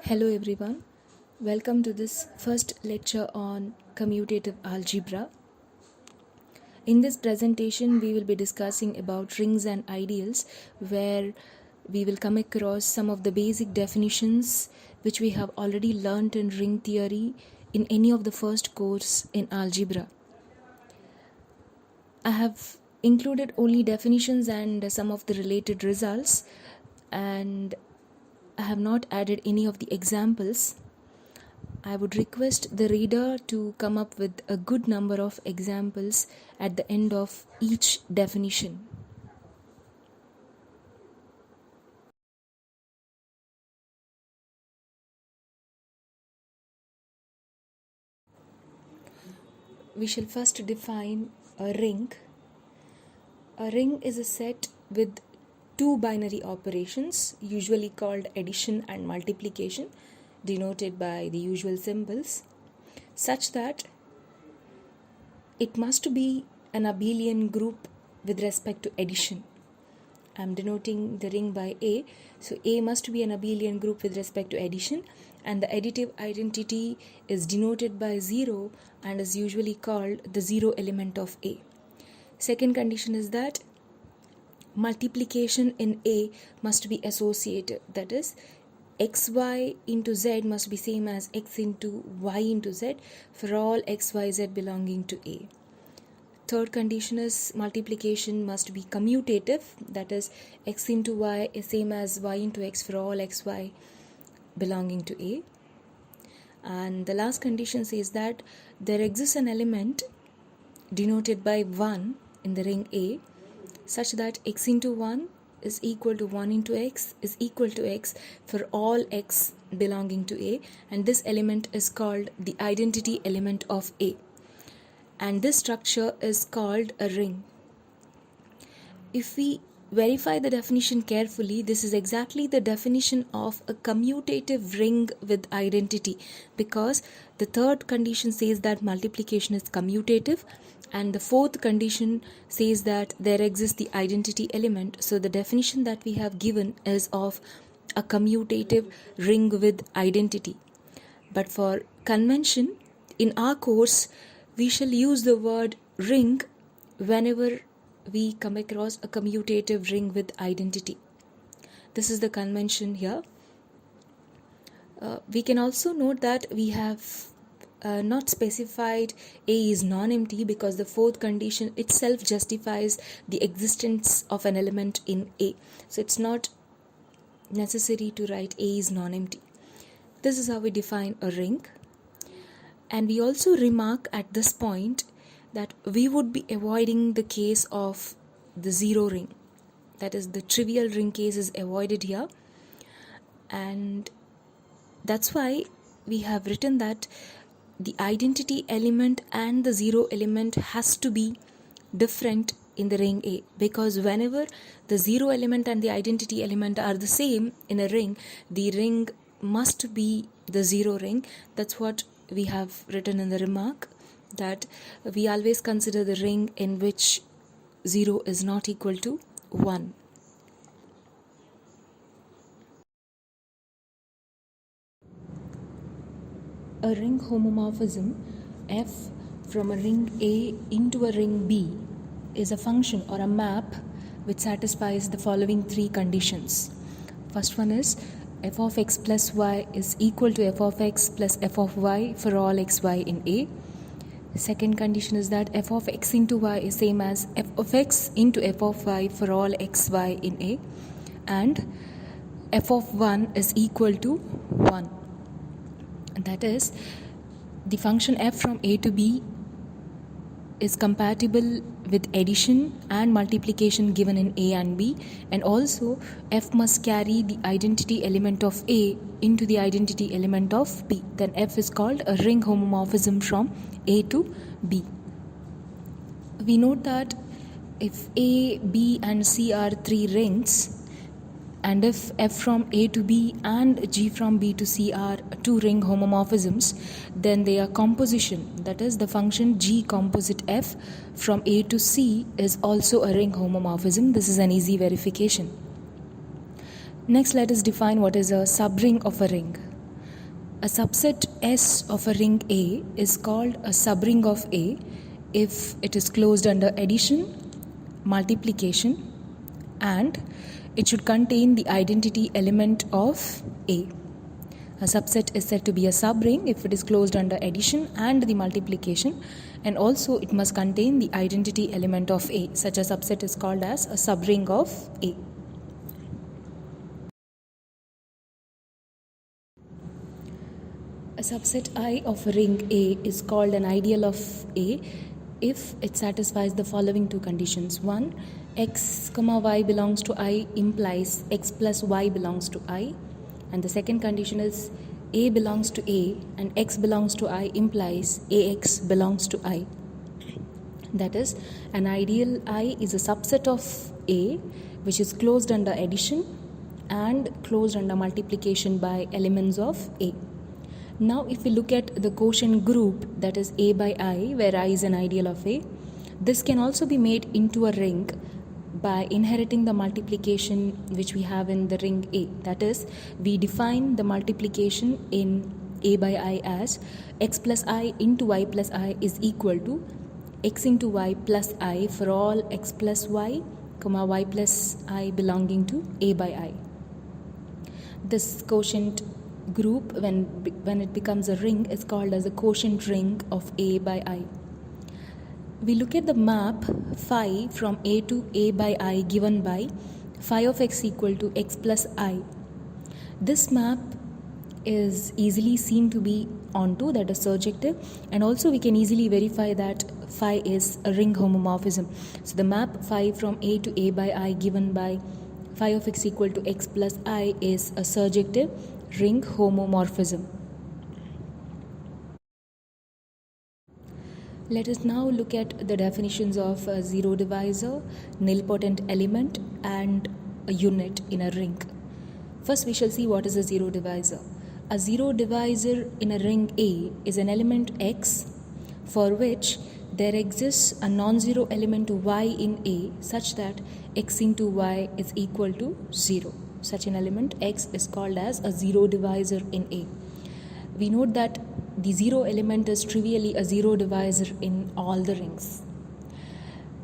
Hello everyone, welcome to this first lecture on commutative algebra. In this presentation we will be discussing about rings and ideals, where we will come across some of the basic definitions which we have already learnt in ring theory in any of the first course in algebra. I have included only definitions and some of the related results, and I have not added any of the examples. I would request the reader to come up with a good number of examples at the end of each definition. We shall first define a ring. A ring is a set with two binary operations, usually called addition and multiplication, denoted by the usual symbols, such that it must be an abelian group with respect to addition. I am denoting the ring by A, so A must be an abelian group with respect to addition, and the additive identity is denoted by 0 and is usually called the zero element of A. Second condition is that multiplication in A must be associative, that is, xy into z must be same as x into y into z for all x, y, z belonging to A. Third condition is multiplication must be commutative, that is, x into y is same as y into x for all x, y belonging to A. And the last condition says that there exists an element denoted by 1 in the ring A, such that x into 1 is equal to 1 into x is equal to x for all x belonging to A, and this element is called the identity element of A, and this structure is called a ring. If we verify the definition carefully, this is exactly the definition of a commutative ring with identity, because the third condition says that multiplication is commutative, and the fourth condition says that there exists the identity element. So the definition that we have given is of a commutative ring with identity. But for convention, in our course, we shall use the word ring whenever we come across a commutative ring with identity. This is the convention here. We can also note that we have not specified A is non-empty, because the fourth condition itself justifies the existence of an element in A. So it's not necessary to write A is non-empty. This is how we define a ring. And we also remark at this point that we would be avoiding the case of the zero ring. That is, the trivial ring case is avoided here. And that's why we have written that the identity element and the zero element has to be different in the ring A, because whenever the zero element and the identity element are the same in a ring, the ring must be the zero ring. That's what we have written in the remark, that we always consider the ring in which 0 is not equal to 1. A ring homomorphism f from a ring A into a ring B is a function or a map which satisfies the following three conditions. First one is f of x plus y is equal to f of x plus f of y for all x, y in A. The second condition is that f of x into y is same as f of x into f of y for all x, y in A, and f of 1 is equal to 1. That is, the function f from A to B is compatible with addition and multiplication given in A and B, and also f must carry the identity element of A into the identity element of B. Then f is called a ring homomorphism from A to B. We note that if A, B and C are three rings, and if f from A to B and g from B to C are two ring homomorphisms, then their composition, that is the function g composite f from A to C, is also a ring homomorphism. This is an easy verification. Next, let us define what is a subring of a ring. A subset S of a ring A is called a subring of A if it is closed under addition, multiplication, and it should contain the identity element of A. A subset is said to be a subring if it is closed under addition and the multiplication, and also it must contain the identity element of A. Such a subset is called as a subring of A. A subset I of a ring A is called an ideal of A if it satisfies the following two conditions. 1. X, y belongs to I implies X plus Y belongs to I. And the second condition is A belongs to A and X belongs to I implies AX belongs to I. That is, an ideal I is a subset of A which is closed under addition and closed under multiplication by elements of A. Now if we look at the quotient group, that is A by I, where I is an ideal of A, this can also be made into a ring by inheriting the multiplication which we have in the ring A. That is, we define the multiplication in A by I as X plus I into Y plus I is equal to X into Y plus I for all X plus Y, Y plus I belonging to A by I. This quotient group, when it becomes a ring, is called as a quotient ring of A by I. We look at the map phi from A to A by I given by phi of x equal to x plus I. This map is easily seen to be onto, that is surjective, and also we can easily verify that phi is a ring homomorphism. So the map phi from A to A by I given by phi of x equal to x plus I is a surjective ring homomorphism. Let us now look at the definitions of a zero divisor, nilpotent element, and a unit in a ring. First, we shall see what is a zero divisor. A zero divisor in a ring A is an element X for which there exists a non-zero element Y in A such that X into Y is equal to 0. Such an element X is called as a zero divisor in A. We note that the zero element is trivially a zero divisor in all the rings.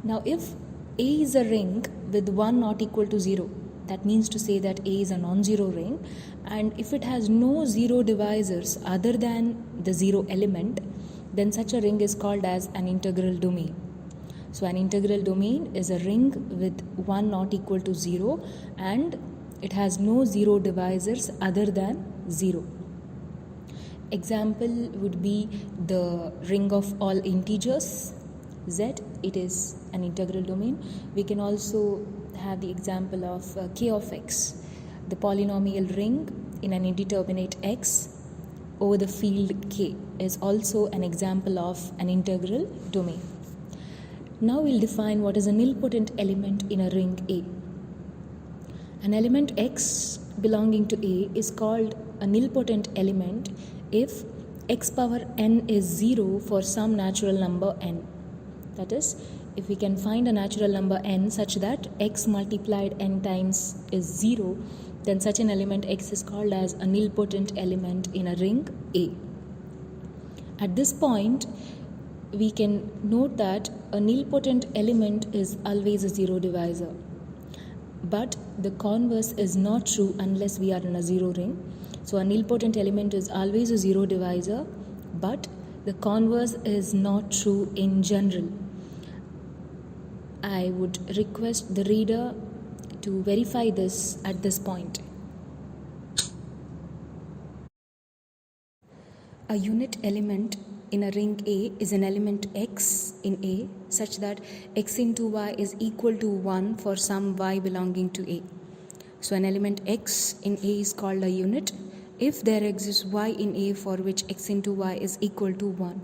Now, if A is a ring with 1 not equal to 0, that means to say that A is a non-zero ring, and if it has no zero divisors other than the zero element, then such a ring is called as an integral domain. So an integral domain is a ring with 1 not equal to 0 and it has no zero divisors other than 0. Example would be the ring of all integers Z. It is an integral domain. We can also have the example of k of x, the polynomial ring in an indeterminate x over the field k is also an example of an integral domain. Now we'll define what is a nilpotent element in a ring A. An element x belonging to A is called a nilpotent element if x power n is 0 for some natural number n. That is, if we can find a natural number n such that x multiplied n times is 0, then such an element x is called as a nilpotent element in a ring A. At this point, we can note that a nilpotent element is always a zero divisor. But the converse is not true unless we are in a zero ring. So a nilpotent element is always a zero divisor, but the converse is not true in general. I would request the reader to verify this at this point. A unit element in a ring A is an element x in A such that x into y is equal to 1 for some y belonging to A. So an element x in A is called a unit if there exists y in A for which x into y is equal to 1.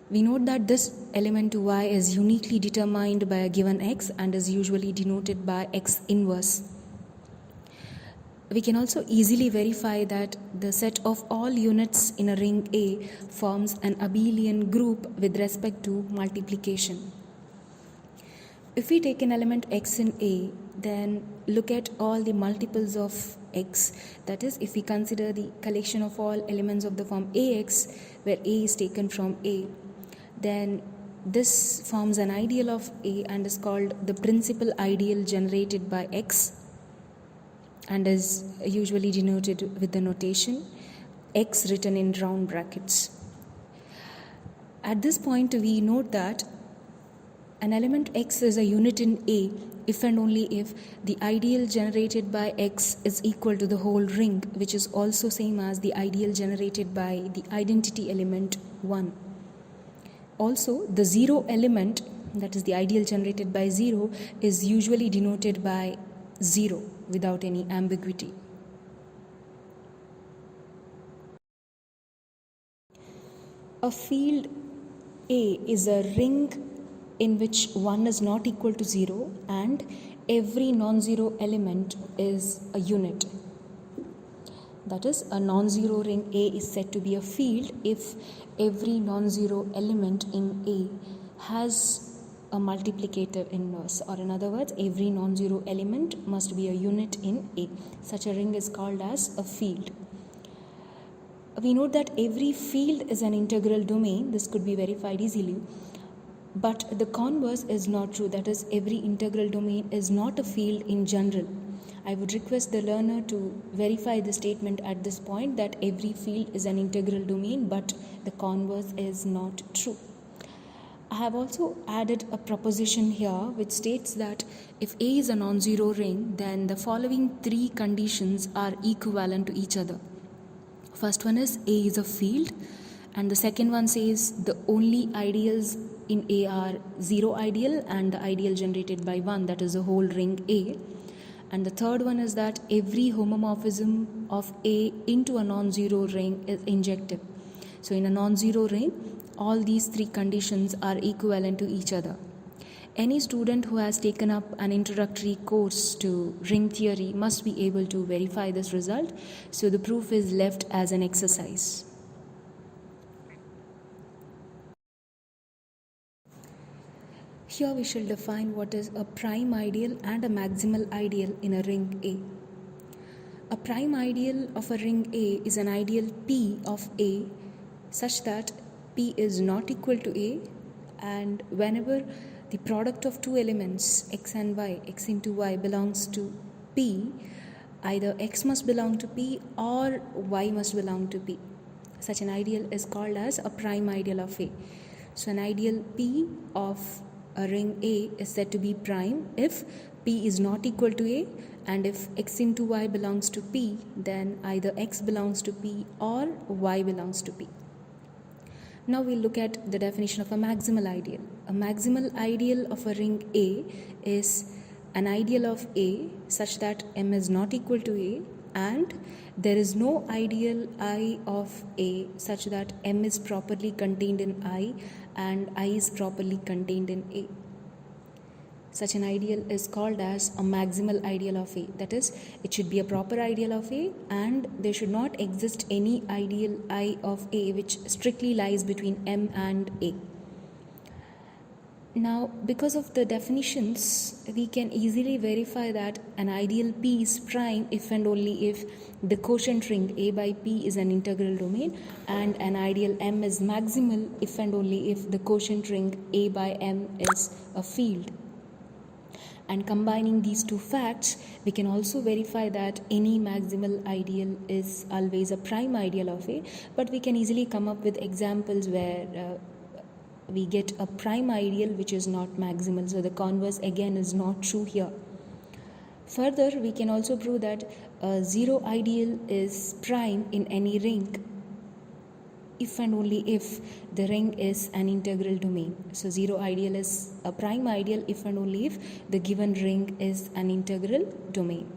We note that this element y is uniquely determined by a given x and is usually denoted by x inverse. We can also easily verify that the set of all units in a ring A forms an abelian group with respect to multiplication. If we take an element x in A, then look at all the multiples of x. That is, if we consider the collection of all elements of the form Ax, where A is taken from A, then this forms an ideal of A and is called the principal ideal generated by x, and is usually denoted with the notation x written in round brackets. At this point, we note that an element x is a unit in A if and only if the ideal generated by x is equal to the whole ring, which is also same as the ideal generated by the identity element 1. Also, the 0 element, that is the ideal generated by 0, is usually denoted by 0 without any ambiguity. A field A is a ring in which 1 is not equal to 0 and every non-zero element is a unit. That is, a non-zero ring A is said to be a field if every non-zero element in A has a multiplicative inverse, or in other words, every non-zero element must be a unit in A. Such a ring is called as a field. We note that every field is an integral domain. This could be verified easily. But the converse is not true. That is, every integral domain is not a field in general. I would request the learner to verify the statement at this point that every field is an integral domain, but the converse is not true. I have also added a proposition here which states that if A is a non-zero ring, then the following 3 conditions are equivalent to each other. First one is A is a field, and the second one says the only ideals in A are 0 ideal and the ideal generated by 1, that is the whole ring A. And the third one is that every homomorphism of A into a non-zero ring is injective. So in a non-zero ring, all these 3 conditions are equivalent to each other. Any student who has taken up an introductory course to ring theory must be able to verify this result. So the proof is left as an exercise. Here we shall define what is a prime ideal and a maximal ideal in a ring A. A prime ideal of a ring A is an ideal P of A such that P is not equal to A, and whenever the product of 2 elements x and y, x into y, belongs to P, either x must belong to P or y must belong to P. Such an ideal is called as a prime ideal of A. So an ideal P of a ring A is said to be prime if P is not equal to A, and if x into y belongs to P, then either x belongs to P or y belongs to P. Now we'll look at the definition of a maximal ideal. A maximal ideal of a ring A is an ideal of A such that M is not equal to A, and there is no ideal I of A such that M is properly contained in I and I is properly contained in A. Such an ideal is called as a maximal ideal of A. That is, it should be a proper ideal of A, and there should not exist any ideal I of A which strictly lies between M and A. Now, because of the definitions, we can easily verify that an ideal P is prime if and only if the quotient ring A by P is an integral domain, and an ideal M is maximal if and only if the quotient ring A by M is a field. And combining these 2 facts, we can also verify that any maximal ideal is always a prime ideal of A, but we can easily come up with examples where we get a prime ideal which is not maximal. So the converse again is not true here. Further, we can also prove that a 0 ideal is prime in any ring if and only if the ring is an integral domain. So 0 ideal is a prime ideal if and only if the given ring is an integral domain.